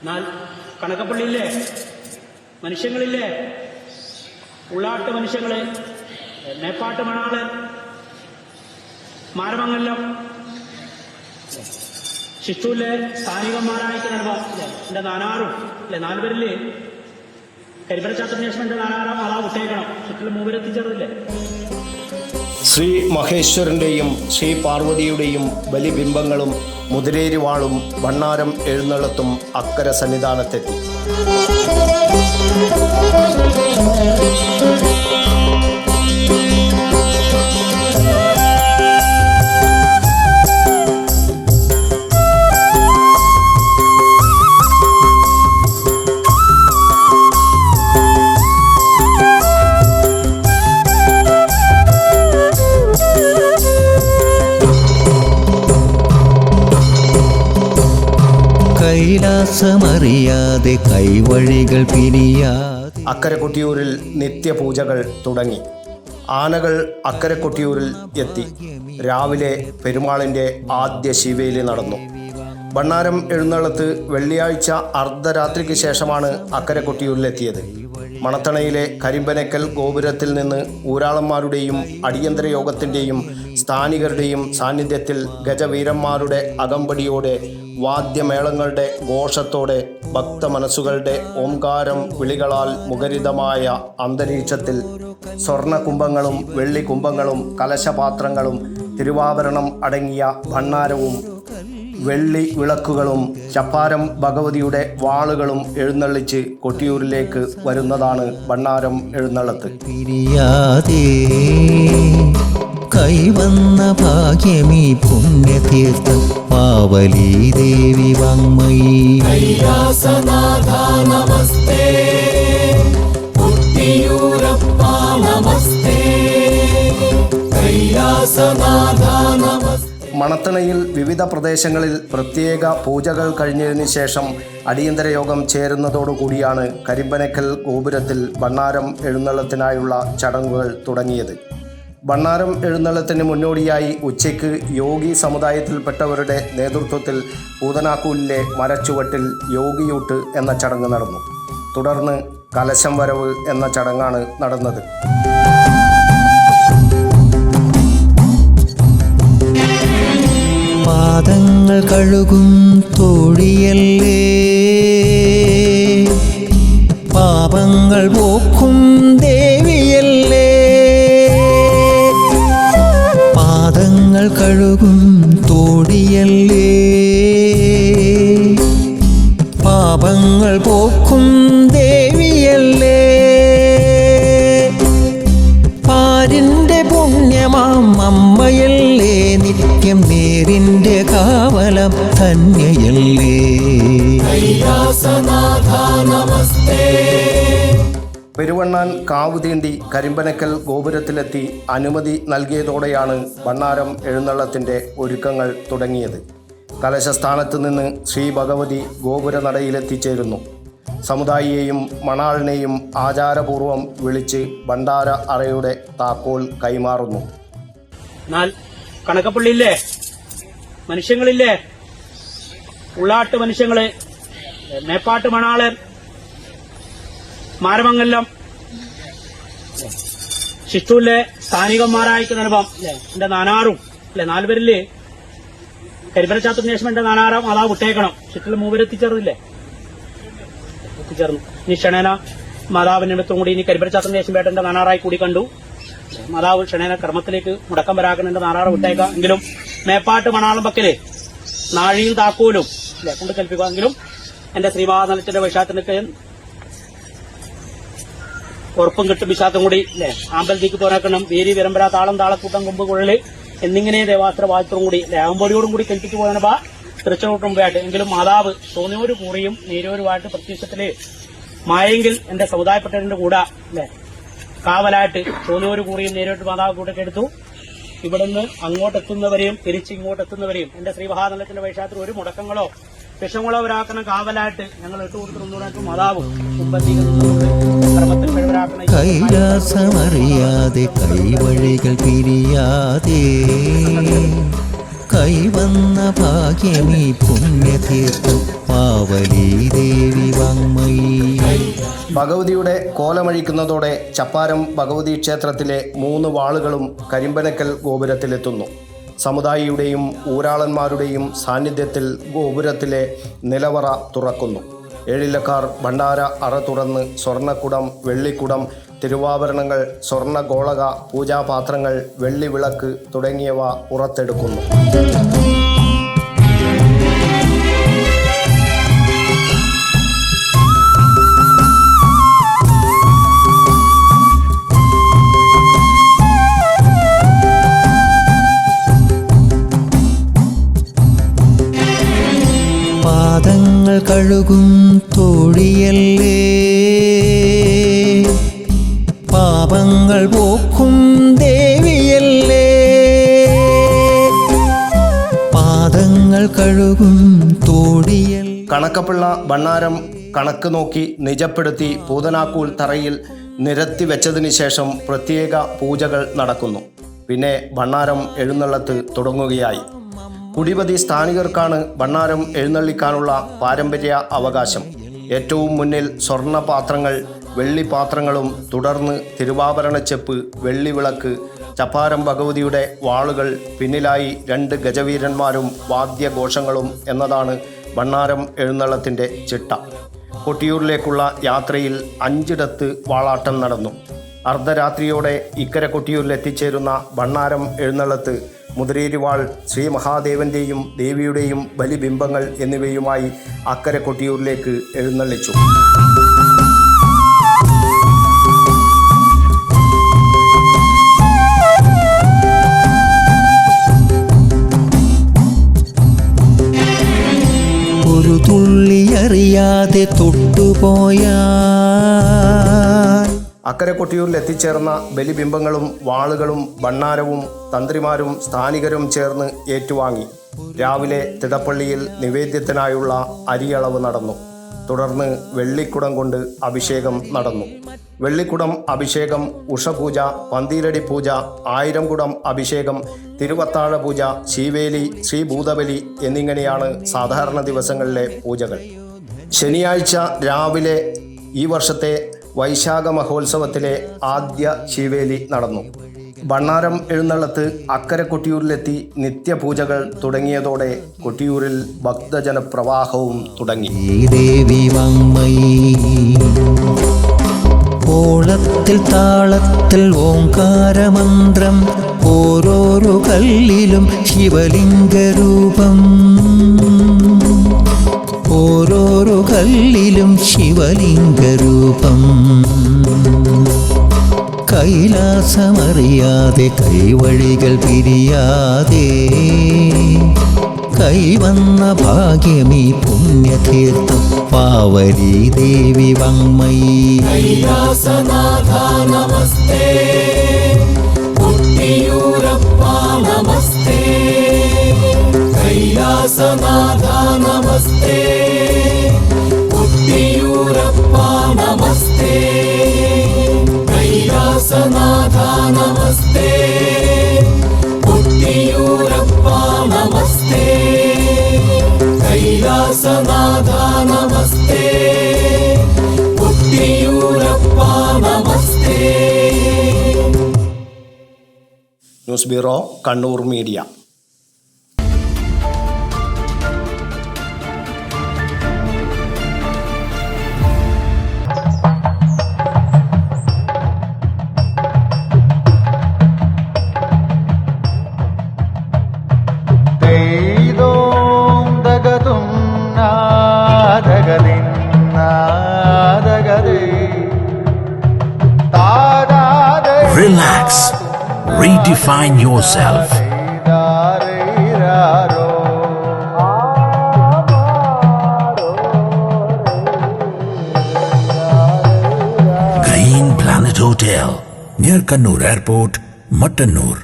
എന്നാൽ കണക്കപ്പള്ളിയില്ലേ മനുഷ്യങ്ങളില്ലേ, ഉള്ളാട്ട് മനുഷ്യങ്ങള്, മേപ്പാട്ട് മണാള്, മാരമംഗലം, ശിശുവിലെ സ്ഥാനികന്മാരായിരിക്കുന്ന അനുഭവം എന്റെ നാനാറും അല്ലെ, നാലുപേരില് കരിമ്പരച്ചാത്തത്തിന് ശേഷം എന്റെ നാനാറാം അതാ വിട്ടേക്കണം. ചുറ്റിലും മൂവരെത്തിച്ചേർന്നില്ലേ. ശ്രീ മഹേശ്വരൻ്റെയും ശ്രീ പാർവതിയുടെയും ബലിബിംബങ്ങളും മുതിരേരിവാളും ഭണ്ണാരം എഴുന്നള്ളത്തും അക്കരെ സന്നിധാനത്തെത്തി. കൈലാസമറിയാതെ കൈവഴികൾ പിരിയാതെ അക്കരെ കൊട്ടിയൂരിൽ നിത്യപൂജകൾ തുടങ്ങി. ആനകൾ അക്കരെ കൊട്ടിയൂരിൽ എത്തി. രാവിലെ പെരുമാളിൻ്റെ ആദ്യ ശിവേലി നടന്നു. ഭണ്ണാരം എഴുന്നള്ളത്ത് വെള്ളിയാഴ്ച അർദ്ധരാത്രിക്ക് ശേഷമാണ് അക്കരെ കൊട്ടിയൂരിലെത്തിയത്. മണത്തണയിലെ കരിമ്പനക്കൽ ഗോപുരത്തിൽ നിന്ന് ഊരാളന്മാരുടെയും അടിയന്തര യോഗത്തിൻ്റെയും സ്ഥാനികരുടെയും സാന്നിധ്യത്തിൽ ഗജവീരന്മാരുടെ അകമ്പടിയോടെ വാദ്യമേളങ്ങളുടെ ഘോഷത്തോടെ ഭക്തമനസ്സുകളുടെ ഓംകാരം വിളികളാൽ മുഖരിതമായ അന്തരീക്ഷത്തിൽ സ്വർണകുംഭങ്ങളും വെള്ളികുംഭങ്ങളും കലശപാത്രങ്ങളും തിരുവാഭരണം അടങ്ങിയ ഭണ്ണാരവും വെള്ളി വിളക്കുകളും ചപ്പാരം ഭഗവതിയുടെ വാളുകളും എഴുന്നള്ളിച്ച് കൊട്ടിയൂരിലേക്ക് വരുന്നതാണ് ഭണ്ണാരം എഴുന്നള്ളത്ത്. കൈവന്ന ഭാഗ്യമീ പുണ്യതീർത്ഥം പാവലീ ദേവി വാങ്മയീ. കൈലാസനാഥ നമസ്തേ, കൊട്ടിയൂരപ്പ നമസ്തേ, കൈലാസനാഥ നമസ്തേ. മണത്തണയിൽ വിവിധ പ്രദേശങ്ങളിൽ പ്രത്യേക പൂജകൾ കഴിഞ്ഞതിന് ശേഷം അടിയന്തര യോഗം ചേരുന്നതോടുകൂടിയാണ് കരിമ്പനക്കൽ ഗോപുരത്തിൽ ഭണ്ണാരം എഴുന്നള്ളത്തിനായുള്ള ചടങ്ങുകൾ തുടങ്ങിയത്. ഭണ്ണാരം എഴുന്നള്ളത്തിന് മുന്നോടിയായി ഉച്ചയ്ക്ക് യോഗി സമുദായത്തിൽപ്പെട്ടവരുടെ നേതൃത്വത്തിൽ പൂതനാക്കൂലിലെ മരച്ചുവട്ടിൽ യോഗിയൂട്ട് എന്ന ചടങ്ങ് നടന്നു. തുടർന്ന് കലശം വരവ് എന്ന ചടങ്ങാണ് നടന്നത്. പാദങ്ങൾ കഴുകും തോഴിയല്ലേ, പാപങ്ങൾ പോക്കും ദേവിയല്ലേ. പാദങ്ങൾ കഴുകും തോഴിയല്ലേ, പാപങ്ങൾ പോക്കും ദേവിയല്ലേ. പാരിൻ്റെ പുണ്യമാം അമ്മയല്ലേ, നിത്യം നേരിൻ്റെ കാവലം ധന്യയല്ലേ. കൈലാസനാഥ നമസ്തേ. പെരുവണ്ണാൻ കാവ് തീണ്ടി കരിമ്പനക്കൽ ഗോപുരത്തിലെത്തി അനുമതി നൽകിയതോടെയാണ് ഭണ്ണാരം എഴുന്നള്ളത്തിൻ്റെ ഒരുക്കങ്ങൾ തുടങ്ങിയത്. കലശസ്ഥാനത്ത് നിന്ന് ശ്രീ ഭഗവതി ഗോപുരനടയിലെത്തിച്ചേരുന്നു. സമുദായിയെയും മണാളിനെയും ആചാരപൂർവം വിളിച്ച് ഭണ്ഡാര അറയുടെ താക്കോൽ കൈമാറുന്നു. എന്നാൽ കണക്കപ്പള്ളിയില്ലേ മനുഷ്യങ്ങളില്ലേ, ഉള്ളാട്ട് മനുഷ്യങ്ങള്, മേപ്പാട്ട് മണാള്, മാരമംഗലം, ശിശുവിലെ സ്ഥാനികന്മാരായിരിക്കുന്ന അനുഭവം എന്റെ നാനാറും അല്ലെ, നാലുപേരില് കരിമ്പരച്ചാത്തത്തിന് ശേഷം എന്റെ നാനാറാം അതാ വിട്ടേക്കണം. ചുറ്റിലും മൂവരെത്തിച്ചേർന്നില്ലേ, എത്തിച്ചേർന്നു. ഇനി ക്ഷണേന മാതാവിന്റെ അടുത്തും കൂടി ഇനി കരിമ്പരച്ചാത്തത്തിന് ശേഷം വേട്ടന്റെ നാനാറായി കൂടി കണ്ടു. മാതാവ് ക്ഷണേന കർമ്മത്തിലേക്ക് മുടക്കം വരാക്കണന്റെ നാനാറ വിട്ടേക്കാം. എങ്കിലും മേപ്പാട്ട് മണാളം പക്കല് നാഴിയും താക്കോലും അല്ലെ കൊണ്ട് കൽപ്പിക്കുക. എങ്കിലും എന്റെ ശ്രീമാനത്തിന്റെ വൈശാഖത്തിനൊക്കെ ഉറപ്പും കിട്ടും. വിശാഖം കൂടി അല്ലെ ആമ്പലത്തേക്ക് പോരാക്കണം. വേരി വിരമ്പര താളം താളക്കൂട്ടം കൊമ്പ് കുഴല് എന്നിങ്ങനെ ദേവാസ്ത്ര വാചത്വം കൂടി ആമ്പൊടിയോടും കൂടി കൽപ്പിച്ചു പോകാനപ്പാ തൃച്ചോട്ടും മുമ്പായിട്ട്. എങ്കിലും മാതാവ് തോന്നിയൊരു കൂറിയും നീരോരുമായിട്ട് പ്രത്യക്ഷത്തില് മായെങ്കിൽ എന്റെ സമുദായപ്പെട്ടവരുടെ കൂടെ അല്ലെ കാവലായിട്ട് തോന്നിയൊരു കൂറിയും നേരിട്ട് മാതാവ് കൂട്ടൊക്കെ എടുത്തു. ഇവിടുന്ന് അങ്ങോട്ടെത്തുന്നവരെയും തിരിച്ച് ഇങ്ങോട്ടെത്തുന്നവരെയും എന്റെ ശ്രീമഹാനന്ദത്തിന്റെ വൈശാഖത്തിൽ ഒരു മുടക്കങ്ങളോ വിഷങ്ങളോ ഒരാക്കുന്ന കാവലായിട്ട് ഞങ്ങൾ ഇട്ടുകൊടുത്തിരുന്നതുകൊണ്ട് മാതാവും കൈലാസമറിയാതെ കൈവഴികൾ പിരിയാതെ കൈവന്ന ഭാഗ്യമീ പുണ്യതീർത്ഥം പാവലീ ദേവി ഭഗവതിയുടെ കോലമഴിക്കുന്നതോടെ ചപ്പാരം ഭഗവതി ക്ഷേത്രത്തിലെ 3 വാളുകളും കരിമ്പനക്കൽ ഗോപുരത്തിലെത്തുന്നു. സമുദായിയുടെയും ഊരാളന്മാരുടെയും സാന്നിധ്യത്തിൽ ഗോപുരത്തിലെ നിലവറ തുറക്കുന്നു. ഏഴിലക്കാർ ഭണ്ഡാര അറ തുറന്ന് സ്വർണ്ണക്കുടം, വെള്ളിക്കുടം, തിരുവാഭരണങ്ങൾ, സ്വർണ്ണ ഗോളക, പൂജാപാത്രങ്ങൾ, വെള്ളി വിളക്ക് തുടങ്ങിയവ പുറത്തെടുക്കുന്നു. പാദങ്ങൾ കഴുകും തോഴിയല്ലേ, പാപങ്ങൾ പോക്കും ദേവിയല്ലേ. പാദങ്ങൾ കഴുകും തോഴിയൽ. കണക്കപ്പിള്ള ഭണ്ണാരം കണക്ക് നോക്കി നിജപ്പെടുത്തി പൂതനാക്കൂൽ തറയിൽ നിരത്തി വെച്ചതിന് ശേഷം പ്രത്യേക പൂജകൾ നടക്കുന്നു. പിന്നെ ഭണ്ണാരം എഴുന്നള്ളത്ത് തുടങ്ങുകയായി. കുടിപതി സ്ഥാനികർക്കാണ് ഭണ്ണാരം എഴുന്നള്ളിക്കാനുള്ള പാരമ്പര്യ അവകാശം. ഏറ്റവും മുന്നിൽ സ്വർണ്ണപാത്രങ്ങൾ, വെള്ളിപ്പാത്രങ്ങളും തുടർന്ന് തിരുവാഭരണച്ചെപ്പ്, വെള്ളിവിളക്ക്, ചപ്പാരം ഭഗവതിയുടെ വാളുകൾ, പിന്നിലായി 2 ഗജവീരന്മാരും വാദ്യഘോഷങ്ങളും എന്നതാണ് ഭണ്ണാരം എഴുന്നള്ളത്തിൻ്റെ ചിട്ട. കൊട്ടിയൂരിലേക്കുള്ള യാത്രയിൽ 5 വാളാട്ടം നടന്നു. അർദ്ധരാത്രിയോടെ ഇക്കരെ കൊട്ടിയൂരിൽ എത്തിച്ചേരുന്ന ഭണ്ണാരം എഴുന്നള്ളത്ത് മുതിരേരിവാൾ, ശ്രീ മഹാദേവൻ്റെയും ദേവിയുടെയും ബലിബിംബങ്ങൾ എന്നിവയുമായി അക്കരെ കൊട്ടിയൂരിലേക്ക് എഴുന്നള്ളിച്ചു. ഒരു തുള്ളി അറിയാതെ തൊട്ടുപോയാ. അക്കരെ കൊട്ടിയൂരിൽ എത്തിച്ചേർന്ന ബലിബിംബങ്ങളും വാളുകളും ഭണ്ണാരവും തന്ത്രിമാരും സ്ഥാനികരും ചേർന്ന് ഏറ്റുവാങ്ങി. രാവിലെ തിടപ്പള്ളിയിൽ നിവേദ്യത്തിനായുള്ള അരിയളവ് നടന്നു. തുടർന്ന് വെള്ളിക്കുടം കൊണ്ട് അഭിഷേകം നടന്നു. വെള്ളിക്കുടം അഭിഷേകം, ഉഷപൂജ, പന്തീരടി പൂജ, 1000 കുടം അഭിഷേകം, തിരുവത്താഴ പൂജ, ശീവേലി, ശ്രീഭൂതബലി എന്നിങ്ങനെയാണ് സാധാരണ ദിവസങ്ങളിലെ പൂജകൾ. ശനിയാഴ്ച രാവിലെ ഈ വർഷത്തെ വൈശാഖ മഹോത്സവത്തിലെ ആദ്യ ശീവേലി നടന്നു. ഭണ്ണാരം എഴുന്നള്ളത്ത് അക്കരെ കൊട്ടിയൂരിലെത്തി നിത്യപൂജകൾ തുടങ്ങിയതോടെ കൊട്ടിയൂരിൽ ഭക്തജനപ്രവാഹവും തുടങ്ങി. ദേവി വാങ്മയി ഓളത്തിൽ താളത്തിൽ ഓംകാരമന്ത്രം, ഓരോരോ കല്ലിലും ശിവലിംഗരൂപം, ഓരോരോ കല്ലിലും ശിവലിംഗരൂപം. കൈലാസമറിയാതെ കൈവഴികൾ പിരിയാതെ കൈവന്ന ഭാഗ്യമീ പുണ്യതീർത്ഥം പാവലി ദേവി വാങ്മയി. കൈലാസനാഥ നമസ്തേ, കൊട്ടിയൂരപ്പ നമസ്തേ. കൈലാസനാഥ നമസ്തേ, കൊട്ടിയൂരപ്പ നമസ്തേ. കൈലാസനാഥ നമസ്തേ, കൊട്ടിയൂരപ്പ നമസ്തേ. കൈലാസനാഥ നമസ്തേ, കൊട്ടിയൂരപ്പ നമസ്തേ. News bureau, Kannur media. Relax. Redefine yourself. Green Planet Hotel near Kannur Airport, Mattanur.